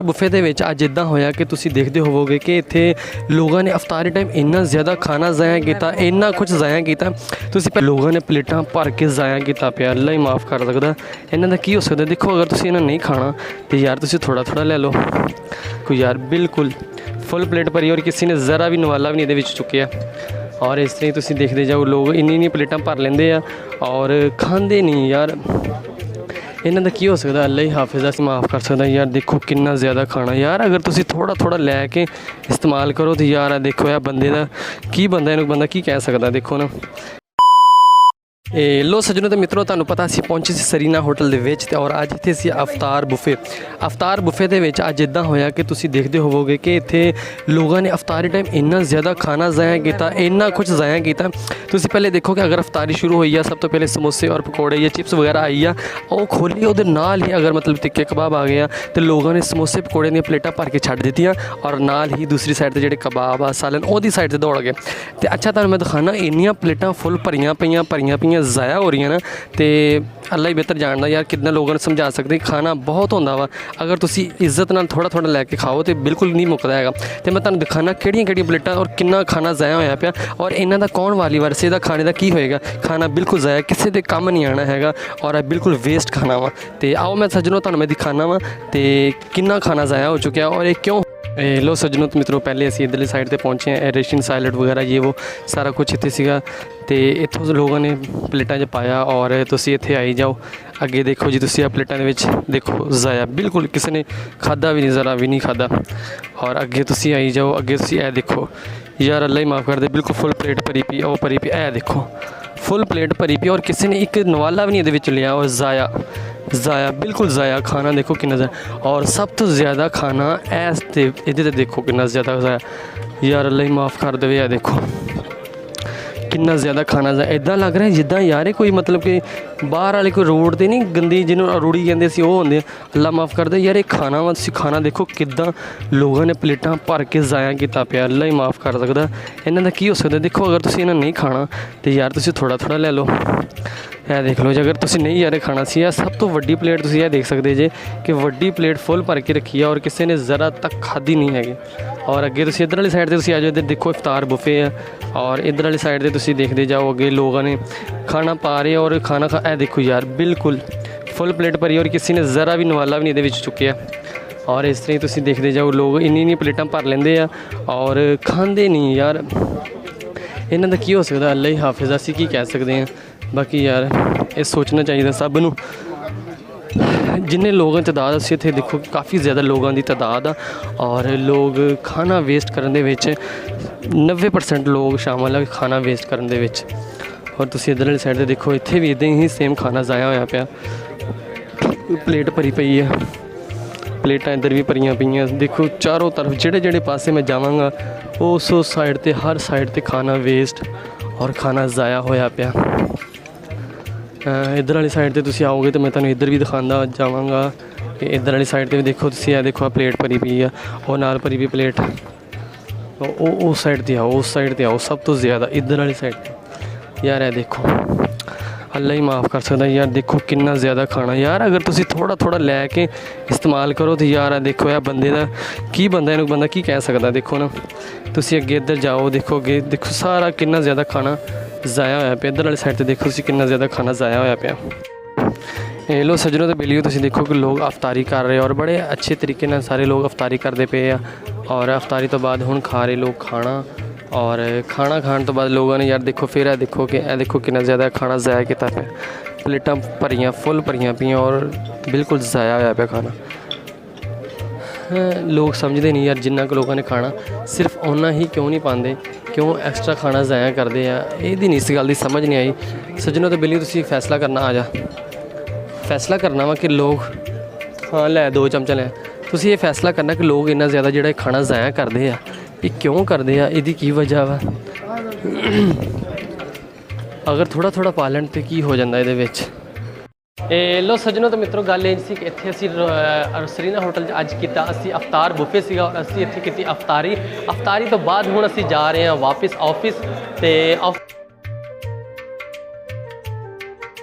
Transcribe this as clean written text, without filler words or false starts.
Buffet ਦੇ ਵਿੱਚ ਅੱਜ ਇਦਾਂ ਹੋਇਆ ਕਿ ਤੁਸੀਂ ਦੇਖਦੇ ਹੋਵੋਗੇ ਕਿ ਇੱਥੇ ਲੋਕਾਂ ਨੇ ਅਫਤਾਰੀ ਟਾਈਮ ਇੰਨਾ ਜ਼ਿਆਦਾ ਖਾਣਾ ਜ਼ਾਇਆ ਕੀਤਾ, ਇੰਨਾ ਕੁਝ ਜ਼ਾਇਆ ਕੀਤਾ। ਤੁਸੀਂ ਲੋਕਾਂ ਨੇ ਪਲੇਟਾਂ ਭਰ ਕੇ ਜ਼ਾਇਆ ਕੀਤਾ ਪਿਆ। ਅੱਲਾ ਹੀ ਮਾफ़ ਕਰ ਸਕਦਾ, ਇਹਨਾਂ ਦਾ ਕੀ ਹੋ ਸਕਦਾ। ਦੇਖੋ ਅਗਰ ਤੁਸੀਂ ਇਹਨਾਂ ਨਹੀਂ ਖਾਣਾ तो यार तुसी थोड़ा थोड़ा ले लो कोई यार, बिल्कुल फुल प्लेट भरी और किसी ने ज़रा भी नवाला भी नहीं ये चुकया। और इस तरह तुसी देखते जाओ लोग इन्नी प्लेटां भर लेंदे आ और खांदे नहीं यार। इन्हां दा की हो सकदा, अल्लाह ही हाफिज़ अस माफ़ कर सकदा। यार देखो कितना ज़्यादा खाना यार, अगर तुसी थोड़ा थोड़ा लैके इस्तेमाल करो तो यार देखो यार बंदे दा की बंदा की कह सकदा। देखो ना लो सज्जनों तो मित्रों, तुहानूं पता असीं पहुंचे सी सरीना होटल दे विच ते और अज इत्थे सी अफतार बुफे दे विच अज इदां होया कि तुसीं देखदे होवोगे कि इत्थे लोगों ने अफतारी टाइम इन्ना ज़्यादा खाना ज़ाया किया, इन्ना कुछ ज़ाया किया। तुसीं पहले देखो कि अगर अफतारी शुरू हुई है, सब तो पहले समोसे और पकौड़े या चिप्स वगैरह आई आ, वो खोली उहदे नाल ही अगर मतलब टिक्के कबाब आ गए तो लोगों ने समोसे पकौड़े दी प्लेटां भर के छड्ड दित्तियां और नाल ही दूसरी साइड ते जिहड़े कबाब आ सालन ओहदी साइड ते दौड़ गए। तो अच्छा तुहानूं मैं दिखाना इन्नियां प्लेटां फुल भरियां पईयां ज़ाया हो रही है ना। तो अल्लाह ही बेहतर जानदा यार कितना लोगों ने समझा सकते। खाना बहुत होंदा वा, अगर तुसी इज्जत नाल थोड़ा थोड़ा लैके खाओ तो बिल्कुल नहीं मुकदा हैगा। तो मैं तुहानूं दिखाना किहड़ियां प्लेटां और कितना खाना ज़ाया होया पिया और इन्हां दा कौन वाली वरसे दा खाने दा की होएगा। खाना बिल्कुल ज़ाया किसी दे कम नहीं आना हैगा और बिल्कुल वेस्ट खाना वा। तो आओ मैं सज्जनों तुहानूं मैं दिखाना वा तो कितना खाना ज़ाया हो चुका है और ये क्यों। लो सज्जनों तो मित्रों, पहले असी इधरली साइड पर पहुँचे हैं, रेशियन साइलेट वगैरह ये वो सारा कुछ इत्थे सीगा। तो इत्थों लोगों ने प्लेटा च पाया और तुसी इत्थे आई जाओ। अगे देखो जी, तुसी प्लेटा दे विच देखो ज़ाया बिल्कुल किसी ने खादा भी नहीं, ज़रा भी नहीं खादा। और अगे तुसी आई जाओ, अगे तुसी ए देखो यार, अल्लाह ही माफ़ कर दे, बिल्कुल फुल प्लेट भरी पी, और भरी पी ए देखो फुल प्लेट भरी पी और किसी ने एक नवाला भी नहीं ये लिया और ज़ाया बिल्कुल ज़ाया खाना। देखो कितना ज़ाया और सब तो ज़्यादा खाना ऐस इधर देखो कितना ज़्यादा ज़ाया। यार अल्लाह ही माफ़ कर दे, देखो कितना ज़्यादा खाना ज़ाया। इदा लग रहा है जिदा यार कोई मतलब कि बाहर वाले कोई रोड तो नहीं गंदी जिन्होंने रूड़ी कहते सी वो होंगे। अल्लाह माफ़ कर दे यार, ये खाना वा खाना देखो किदा लोगों ने प्लेटां भर के ज़ाया किया पिया। अल्लाह ही माफ़ कर सकदा, इन्हां दा की हो सकदा। देखो अगर तुसीं इन्हां नहीं खाना तो यार तुसीं थोड़ा थोड़ा ले लो। यह देख लो जी, अगर तुसीं नहीं यार खाना सी यार, सब तो वड्डी प्लेट तुसीं यह देख सकते जे कि वड्डी प्लेट फुल भर के रखी है और किसी ने ज़रा तक खाधी नहीं हैगी। और अगे तुसीं इधर वाली साइड से तुसीं आ जाओ, इधर देखो इफ्तार बुफे है और इधर वाली साइड से तुसीं देखते जाओ अगे लोगों ने खाना पा रहे और खाना ए देखो यार बिल्कुल फुल प्लेट भरी और किसी ने ज़रा भी नवाला भी नहीं ये चुकया। और इस तरह तुसीं देखते जाओ लोग इन्नी प्लेटां भर लेंदे आ और खांदे नहीं यार। इन्हां दा की हो सकदा, अल्लाह ही हाफिज़ असीं की कह सकते हैं। बाकी यार ये सोचना चाहिए सब नूं, जिन्ने लोगों की तादाद असीं इत्थे देखो काफ़ी ज़्यादा लोगों की तादाद आ और लोग खाना वेस्ट करने दे विच 90% लोग शामिल है खाना वेस्ट करने दे विच। और तुसीं इधर वाली साइड ते देखो इत्थे भी इदां ही सेम खाना ज़ाया होया पिया, प्लेट भरी पई है, प्लेटां इधर भी भरियां पईयां। देखो चारों तरफ जेड़े पासे मैं जावांगा उस साइड ते हर साइड ते खाना वेस्ट और खाना ज़ाया होया पिया। इधर वाली साइड ते तुसीं आओगे तो मैं तुहानूं इधर भी दिखांदा जावांगा कि इधर वाली साइड ते भी देखो तुसीं आ देखो प्लेट भरी पई है और नाल भरी पई प्लेट उस साइड ते आओ, उस साइड ते आओ सब तो ज़्यादा इधर वाली साइड ते। यार है देखो अल्लाह ही माफ़ कर सकदा यार, देखो कितना ज़्यादा खाना यार, अगर तुसीं थोड़ा थोड़ा लैके इस्तेमाल करो तो यार देखो यार बंदे दा की बंदा की कह सकदा। देखो ना तुसीं अगे इधर जाओ, देखो अगे देखो सारा कितना ज़्यादा खाना ज़ाया होया पिया। इधर वाली साइड ते देखो तुसीं कितना ज़्यादा खाना ज़ाया होया पिया। लो सज्जनों तो बेलियो तुसीं देखो कि लोग अफतारी कर रहे और बड़े अच्छे तरीके नाल सारे लोग अफतारी करते पे आ और अफतारी तो बाद हुण खा रहे लोग खाना। और खाना खाने तो बाद लोगों ने यार देखो फिर देखो कि देखो कितना ज़्यादा खाना ज़ाया किया पिया, प्लेटां भरियां फुल भरियां पियां और बिल्कुल ज़ाया होया पिया खाना। लोग समझते नहीं यार, जिन्ना को लोगों ने खाना सिर्फ उन्ना ही क्यों नहीं पाते, क्यों एक्सट्रा खाना ज़ाया करते हैं, ये नहीं इस गल की समझ नहीं आई। सज्जनों तो बिल्ली तुसीं फैसला करना आ जा, फैसला करना वा कि लोग हाँ लै 2 चमचा लै, तुसीं ये फैसला करना कि लोग इन्ना ज़्यादा जिहड़ा खाना ज़ाया करते हैं ये क्यों करते हैं, इसकी की वजह वा। अगर थोड़ा थोड़ा पा लैण तो की हो जाता ये विच। लो सज्जनों तो मित्रों गल ये सी कि इत्थे असीं सरीना होटल अज किया असीं अफतार बुफे सीगा और असीं इत्थे कीती अफतारी तो बाद हुण असीं जा रहे हैं वापस ऑफिस। तो